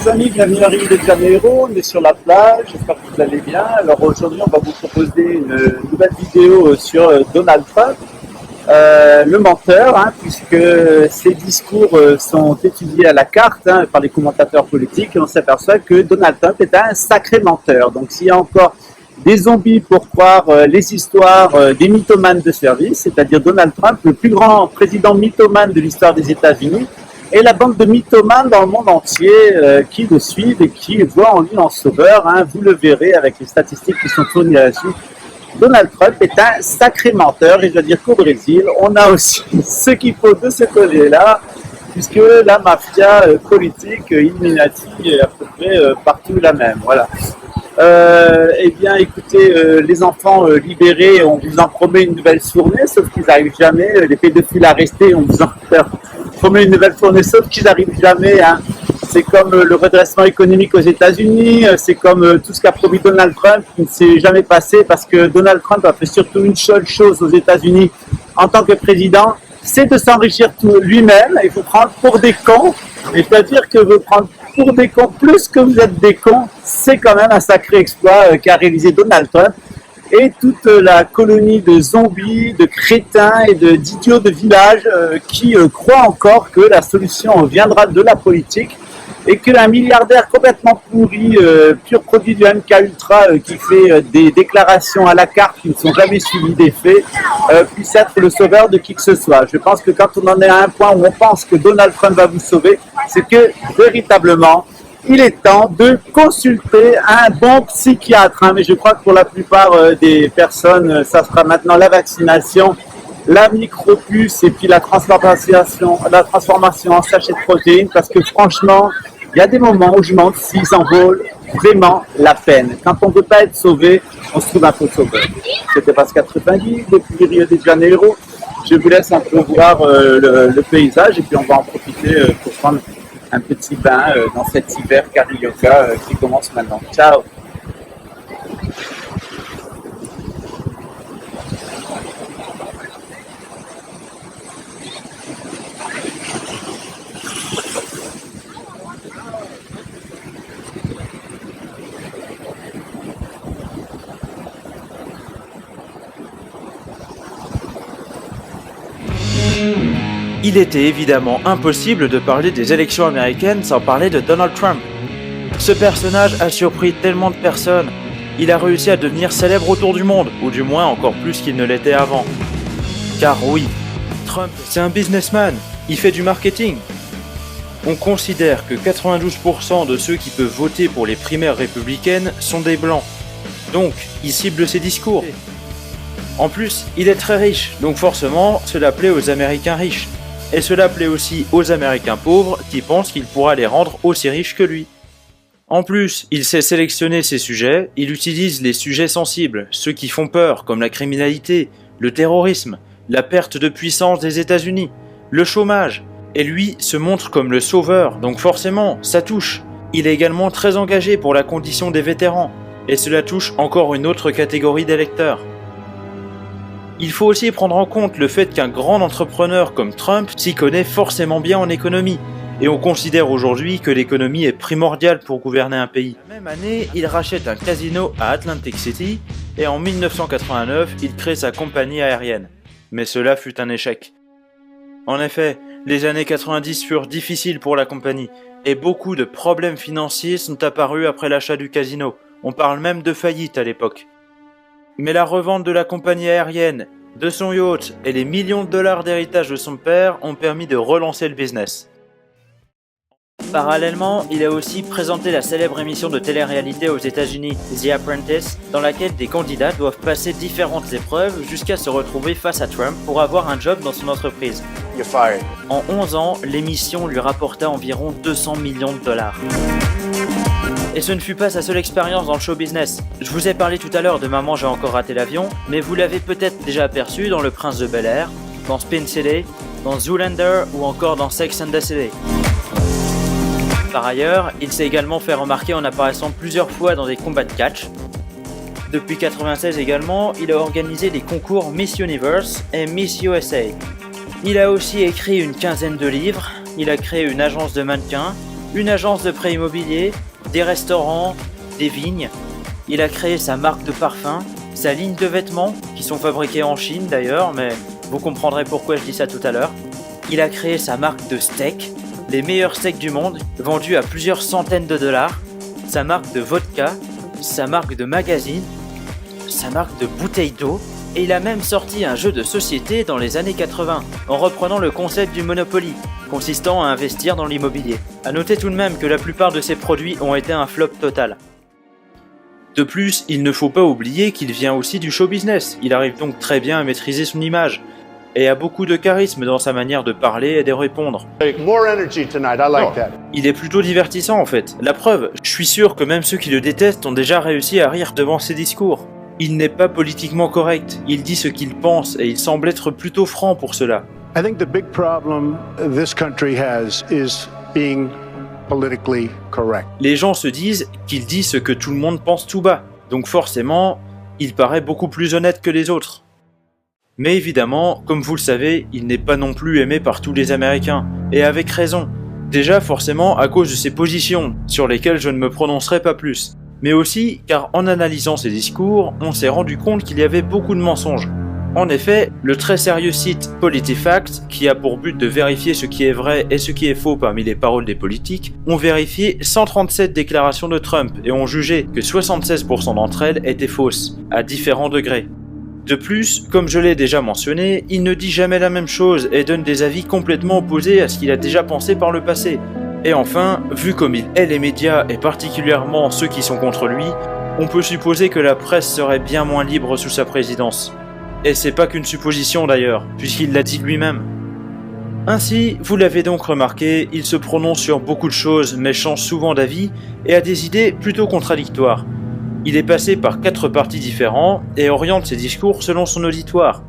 les amis, bienvenue à Rio de Janeiro, on est sur la plage, j'espère que vous allez bien. Alors aujourd'hui on va vous proposer une nouvelle vidéo sur Donald Trump, le menteur, puisque ses discours sont étudiés à la carte par les commentateurs politiques et on s'aperçoit que Donald Trump est un sacré menteur. Donc s'il y a encore des zombies pour croire les histoires des mythomanes de service, c'est-à-dire Donald Trump, le plus grand président mythomane de l'histoire des États-Unis, et la bande de mythomanes dans le monde entier qui le suivent et qui voient en lui un sauveur. Vous le verrez avec les statistiques qui sont fournies là-dessus. Donald Trump est un sacré menteur et je dois dire qu'au Brésil, on a aussi ce qu'il faut de ce côté-là, puisque la mafia politique, Illuminati, est à peu près partout la même. Voilà. Eh bien, écoutez, les enfants libérés, on vous en promet une nouvelle journée, sauf qu'ils n'arrivent jamais. Les pédophiles arrestés, on vous en promet une nouvelle journée, sauf qu'ils n'arrivent jamais. C'est comme le redressement économique aux États-Unis, c'est comme tout ce qu'a promis Donald Trump, qui ne s'est jamais passé, parce que Donald Trump a fait surtout une seule chose aux États-Unis en tant que président, c'est de s'enrichir lui-même. Il faut prendre pour des cons, et c'est-à-dire que vous prendre pour des cons plus que vous êtes des cons, c'est quand même un sacré exploit qu'a réalisé Donald Trump et toute la colonie de zombies, de crétins et d'idiots de village qui croient encore que la solution viendra de la politique et qu'un milliardaire complètement pourri, pur produit du MK Ultra, qui fait des déclarations à la carte qui ne sont jamais suivies des faits, puisse être le sauveur de qui que ce soit. Je pense que quand on en est à un point où on pense que Donald Trump va vous sauver, c'est que véritablement, il est temps de consulter un bon psychiatre. Mais je crois que pour la plupart des personnes, ça sera maintenant la vaccination, la micropuce et puis la transformation en sachet de protéines, parce que franchement, il y a des moments où je me demande s'ils en vaut vraiment la peine. Quand on ne veut pas être sauvé, on se trouve un peu sauveur. C'était Pascal Truffaut depuis Rio de Janeiro. Je vous laisse un peu voir le paysage et puis on va en profiter pour prendre un petit bain dans cet hiver carioca qui commence maintenant. Ciao! Il était évidemment impossible de parler des élections américaines sans parler de Donald Trump. Ce personnage a surpris tellement de personnes. Il a réussi à devenir célèbre autour du monde, ou du moins encore plus qu'il ne l'était avant. Car oui, Trump, c'est un businessman, il fait du marketing. On considère que 92% de ceux qui peuvent voter pour les primaires républicaines sont des blancs. Donc, il cible ses discours. En plus, il est très riche, donc forcément, cela plaît aux Américains riches. Et cela plaît aussi aux Américains pauvres qui pensent qu'il pourra les rendre aussi riches que lui. En plus, il sait sélectionner ses sujets, il utilise les sujets sensibles, ceux qui font peur, comme la criminalité, le terrorisme, la perte de puissance des États-Unis, le chômage, et lui se montre comme le sauveur, donc forcément, ça touche. Il est également très engagé pour la condition des vétérans, et cela touche encore une autre catégorie d'électeurs. Il faut aussi prendre en compte le fait qu'un grand entrepreneur comme Trump s'y connaît forcément bien en économie, et on considère aujourd'hui que l'économie est primordiale pour gouverner un pays. La même année, il rachète un casino à Atlantic City, et en 1989, il crée sa compagnie aérienne. Mais cela fut un échec. En effet, les années 90 furent difficiles pour la compagnie, et beaucoup de problèmes financiers sont apparus après l'achat du casino. On parle même de faillite à l'époque. Mais la revente de la compagnie aérienne, de son yacht et les millions de dollars d'héritage de son père ont permis de relancer le business. Parallèlement, il a aussi présenté la célèbre émission de télé-réalité aux États-Unis, The Apprentice, dans laquelle des candidats doivent passer différentes épreuves jusqu'à se retrouver face à Trump pour avoir un job dans son entreprise. You're fired. En 11 ans, l'émission lui rapporta environ 200 millions de dollars. Et ce ne fut pas sa seule expérience dans le show business. Je vous ai parlé tout à l'heure de Maman j'ai encore raté l'avion, mais vous l'avez peut-être déjà aperçu dans Le Prince de Bel-Air, dans Spin City, dans Zoolander ou encore dans Sex and the City. Par ailleurs, il s'est également fait remarquer en apparaissant plusieurs fois dans des combats de catch. Depuis 1996 également, il a organisé les concours Miss Universe et Miss USA. Il a aussi écrit une quinzaine de livres, il a créé une agence de mannequins, une agence de prêt immobilier, des restaurants, des vignes. Il a créé sa marque de parfum, sa ligne de vêtements, qui sont fabriqués en Chine d'ailleurs, mais vous comprendrez pourquoi je dis ça tout à l'heure. Il a créé sa marque de steaks, les meilleurs steaks du monde, vendus à plusieurs centaines de dollars, sa marque de vodka, sa marque de magazine, sa marque de bouteilles d'eau, et il a même sorti un jeu de société dans les années 80, en reprenant le concept du Monopoly, consistant à investir dans l'immobilier. A noter tout de même que la plupart de ses produits ont été un flop total. De plus, il ne faut pas oublier qu'il vient aussi du show business, il arrive donc très bien à maîtriser son image, et a beaucoup de charisme dans sa manière de parler et de répondre. More energy tonight, I like that. Il est plutôt divertissant en fait. La preuve, je suis sûr que même ceux qui le détestent ont déjà réussi à rire devant ses discours. Il n'est pas politiquement correct, il dit ce qu'il pense et il semble être plutôt franc pour cela. I think the big problem this country has is being politically correct. Les gens se disent qu'il dit ce que tout le monde pense tout bas, donc forcément, il paraît beaucoup plus honnête que les autres. Mais évidemment, comme vous le savez, il n'est pas non plus aimé par tous les Américains, et avec raison. Déjà forcément à cause de ses positions, sur lesquelles je ne me prononcerai pas plus. Mais aussi car en analysant ses discours, on s'est rendu compte qu'il y avait beaucoup de mensonges. En effet, le très sérieux site PolitiFact, qui a pour but de vérifier ce qui est vrai et ce qui est faux parmi les paroles des politiques, ont vérifié 137 déclarations de Trump et ont jugé que 76% d'entre elles étaient fausses, à différents degrés. De plus, comme je l'ai déjà mentionné, il ne dit jamais la même chose et donne des avis complètement opposés à ce qu'il a déjà pensé par le passé. Et enfin, vu comme il hait les médias et particulièrement ceux qui sont contre lui, on peut supposer que la presse serait bien moins libre sous sa présidence. Et c'est pas qu'une supposition d'ailleurs, puisqu'il l'a dit lui-même. Ainsi, vous l'avez donc remarqué, il se prononce sur beaucoup de choses mais change souvent d'avis et a des idées plutôt contradictoires. Il est passé par 4 partis différents et oriente ses discours selon son auditoire.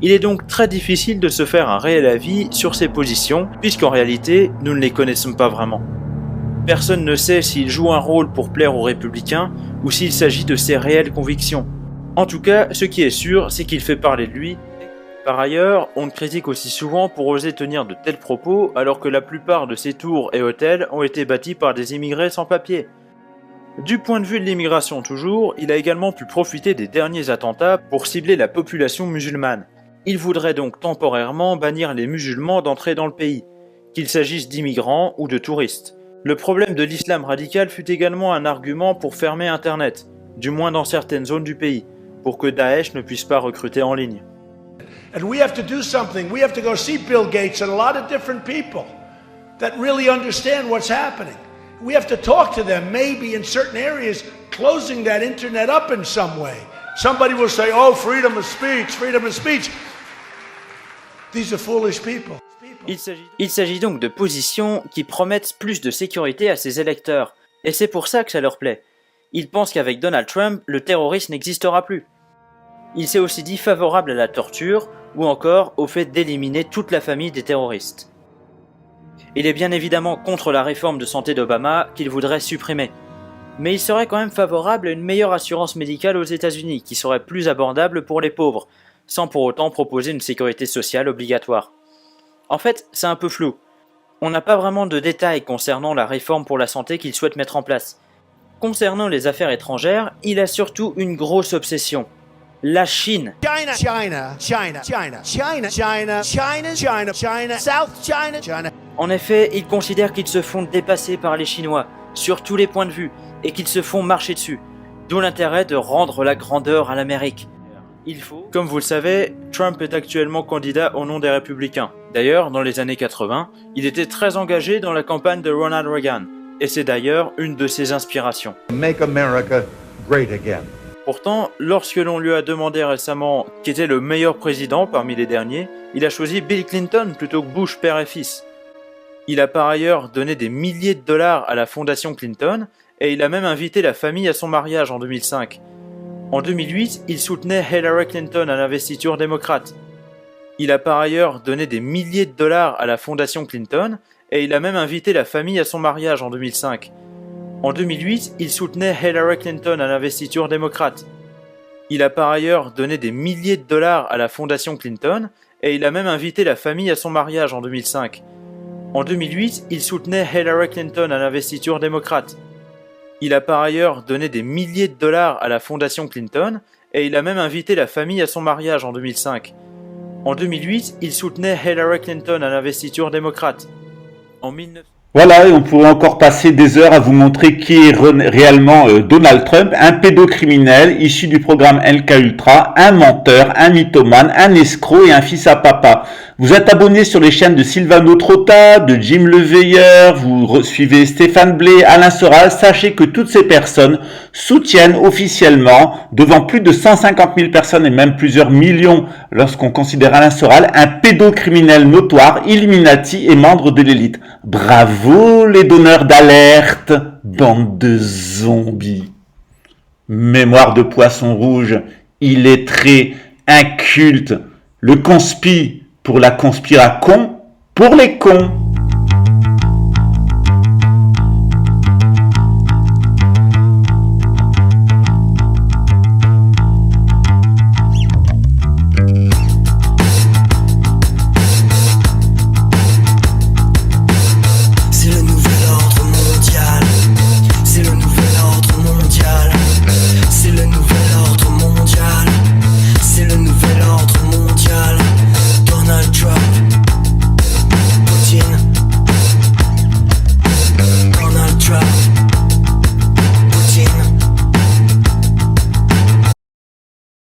Il est donc très difficile de se faire un réel avis sur ses positions, puisqu'en réalité, nous ne les connaissons pas vraiment. Personne ne sait s'il joue un rôle pour plaire aux républicains ou s'il s'agit de ses réelles convictions. En tout cas, ce qui est sûr, c'est qu'il fait parler de lui. Par ailleurs, on le critique aussi souvent pour oser tenir de tels propos alors que la plupart de ses tours et hôtels ont été bâtis par des immigrés sans papier. Du point de vue de l'immigration toujours, il a également pu profiter des derniers attentats pour cibler la population musulmane. Il voudrait donc temporairement bannir les musulmans d'entrer dans le pays, qu'il s'agisse d'immigrants ou de touristes. Le problème de l'islam radical fut également un argument pour fermer Internet, du moins dans certaines zones du pays, pour que Daesh ne puisse pas recruter en ligne. And we have to do something. We have to go see Bill Gates and a lot of different people that really understand what's happening. We have to talk to them, maybe in certain areas, closing that internet up in some way. Somebody will say, oh, freedom of speech, freedom of speech. These are foolish people. Il s'agit donc de positions qui promettent plus de sécurité à ses électeurs, et c'est pour ça que ça leur plaît. Ils pensent qu'avec Donald Trump, le terrorisme n'existera plus. Il s'est aussi dit favorable à la torture, ou encore au fait d'éliminer toute la famille des terroristes. Il est bien évidemment contre la réforme de santé d'Obama qu'il voudrait supprimer. Mais il serait quand même favorable à une meilleure assurance médicale aux États-Unis, qui serait plus abordable pour les pauvres, sans pour autant proposer une sécurité sociale obligatoire. En fait, c'est un peu flou. On n'a pas vraiment de détails concernant la réforme pour la santé qu'il souhaite mettre en place. Concernant les affaires étrangères, il a surtout une grosse obsession. La Chine. China, China, China, China, China, China, China, China, China, South China, China. En effet, ils considèrent qu'ils se font dépasser par les Chinois, sur tous les points de vue, et qu'ils se font marcher dessus. D'où l'intérêt de rendre la grandeur à l'Amérique. Il faut... Comme vous le savez, Trump est actuellement candidat au nom des Républicains. D'ailleurs, dans les années 80, il était très engagé dans la campagne de Ronald Reagan, et c'est d'ailleurs une de ses inspirations. Make America great again. Pourtant, lorsque l'on lui a demandé récemment qui était le meilleur président parmi les derniers, il a choisi Bill Clinton plutôt que Bush père et fils. Il a par ailleurs donné des milliers de dollars à la fondation Clinton, et il a même invité la famille à son mariage en 2005. En 2008, il soutenait Hillary Clinton à l'investiture démocrate. Il a par ailleurs donné des milliers de dollars à la fondation Clinton, et il a même invité la famille à son mariage en 2005. En 2008, il soutenait Hillary Clinton à l'investiture démocrate. Il a par ailleurs donné des milliers de dollars à la fondation Clinton, et il a même invité la famille à son mariage en 2005. En 2008, il soutenait Hillary Clinton à l'investiture démocrate. Il a par ailleurs donné des milliers de dollars à la fondation Clinton et il a même invité la famille à son mariage en 2005. En 2008, il soutenait Hillary Clinton à l'investiture démocrate. En 19... Voilà, et on pourrait encore passer des heures à vous montrer qui est réellement Donald Trump, un pédocriminel issu du programme MK-Ultra, un menteur, un mythomane, un escroc et un fils à papa. Vous êtes abonné sur les chaînes de Silvano Trotta, de Jim Leveilleur, vous suivez Stéphane Blé, Alain Soral, sachez que toutes ces personnes soutiennent officiellement, devant plus de 150 000 personnes et même plusieurs millions lorsqu'on considère Alain Soral, un pédocriminel notoire, Illuminati et membre de l'élite. Bravo les donneurs d'alerte, bande de zombies. Mémoire de poisson rouge, illettré, inculte, le conspi pour la conspiracon, pour les cons.